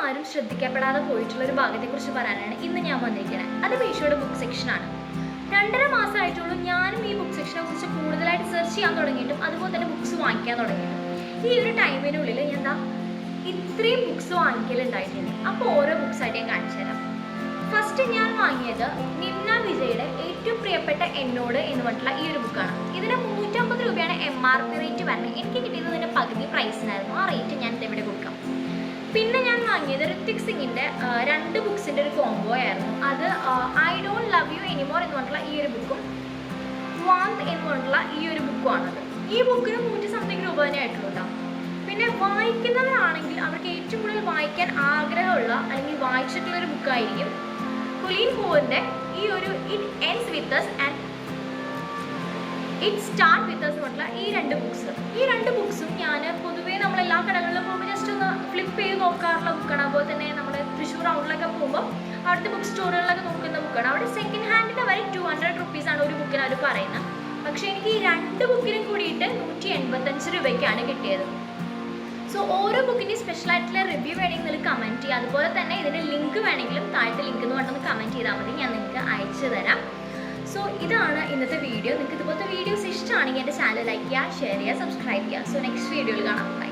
ആരും ശ്രദ്ധിക്കപ്പെടാതെ പോയിട്ടുള്ള ഒരു ഭാഗത്തെക്കുറിച്ച് പറയാനാണ് ഇന്ന് ഞാൻ വന്നിരിക്കുന്നത്. അത് മീഷോയുടെ ബുക്ക് സെക്ഷനാണ്. 2.5 മാസമായിട്ടുള്ളൂ ഞാനും ഈ ബുക്ക് സെക്ഷനെ കുറിച്ച് കൂടുതലായിട്ട് സെർച്ച് ചെയ്യാൻ തുടങ്ങിയിട്ടും അതുപോലെ തന്നെ ബുക്ക്സ് വാങ്ങിക്കാൻ തുടങ്ങിയിട്ടും. ഈ ഒരു ടൈമിനുള്ളിൽ ഞാൻ ഇത്രയും ബുക്ക്സ് വാങ്ങിക്കലുണ്ടായിട്ടുണ്ട്. അപ്പോൾ ഓരോ ബുക്സായിട്ട് ഞാൻ കാണിച്ചു തരാം. ഫസ്റ്റ് ഞാൻ വാങ്ങിയത് നിമ്ന വിജയുടെ ഏറ്റവും പ്രിയപ്പെട്ട എന്നോട് എന്ന് പറഞ്ഞിട്ടുള്ള ഈ ഒരു ബുക്കാണ്. ഇതിന് 350 രൂപയാണ് MRP റേറ്റ് വരുന്നത്. എനിക്ക് കിട്ടിയത് ഇതിൻ്റെ പകുതി പ്രൈസിനായിരുന്നു. ആ റേറ്റ് ഞാൻ ഇവിടെ കൊടുക്കാം. പിന്നെ ഞാൻ വാങ്ങിയത് ഋത്വിക് സിംഗിൻ്റെ 2 ബുക്സിൻ്റെ ഒരു കോംബോ ആയിരുന്നു. അത് I don't love you anymore എന്ന് പറഞ്ഞിട്ടുള്ള ഈ ഒരു ബുക്കും വാന്ത് എന്ന് പറഞ്ഞിട്ടുള്ള ഈ ഒരു ബുക്കുമാണത്. ഈ ബുക്കിന് 100 സംതിങ് രൂപ തന്നെ ആയിട്ടുള്ളൂ കേട്ടോ. പിന്നെ വായിക്കുന്നവരാണെങ്കിൽ അവർക്ക് ഏറ്റവും കൂടുതൽ വായിക്കാൻ ആഗ്രഹമുള്ള അല്ലെങ്കിൽ വായിച്ചിട്ടുള്ള ഒരു ബുക്കായിരിക്കും കൊളീൻ ഹൂവറിൻ്റെ ഈ ഒരു it ends with us and it start with us പറഞ്ഞിട്ടുള്ള ഈ 2 ബുക്സ്. ഈ 2 ബുക്സും ഞാൻ പൊതുവേ നമ്മളെല്ലാ കടകളിലും പോകുമ്പോൾ ജസ്റ്റ് ഒന്ന് ഫ്ലിപ്പ് ചെയ്ത് നോക്കാറുള്ള ബുക്കാണ്. അതുപോലെ തന്നെ നമ്മൾ തൃശ്ശൂർ റൗണ്ടിലൊക്കെ പോകുമ്പോൾ അവിടുത്തെ ബുക്ക് സ്റ്റോറുകളിലൊക്കെ നോക്കുന്ന ബുക്കാണ്. അവിടെ സെക്കൻഡ് ഹാൻഡിൻ്റെ വരെ 200 റുപ്പീസാണ് ഒരു ബുക്കിന് അവർ പറയുന്നത്. പക്ഷേ എനിക്ക് ഈ 2 ബുക്കിനും കൂടിയിട്ട് 185 രൂപയ്ക്കാണ് കിട്ടിയത്. സോ ഓരോ ബുക്കിൻ്റെ സ്പെഷ്യൽ ആയിട്ടുള്ള റിവ്യൂ വേണമെങ്കിൽ നിങ്ങൾ കമൻറ്റ് ചെയ്യുക. അതുപോലെ തന്നെ ഇതിൻ്റെ ലിങ്ക് വേണമെങ്കിലും താഴത്തെ ലിങ്ക് എന്ന് പറഞ്ഞൊന്ന് കമൻറ്റ് ചെയ്താൽ മതി, ഞാൻ നിങ്ങൾക്ക് അയച്ചു തരാം. സോ ഇതാണ് ഇന്നത്തെ വീഡിയോ. നിങ്ങൾക്ക് ഇതുപോലത്തെ വീഡിയോസ് ഇഷ്ടമാണെങ്കിൽ എൻ്റെ ചാനൽ ലൈക്ക് ചെയ്യുക, ഷെയർ ചെയ്യുക, സബ്സ്ക്രൈബ് ചെയ്യുക. സോ നെക്സ്റ്റ് വീഡിയോയിൽ കാണാം. ബൈ.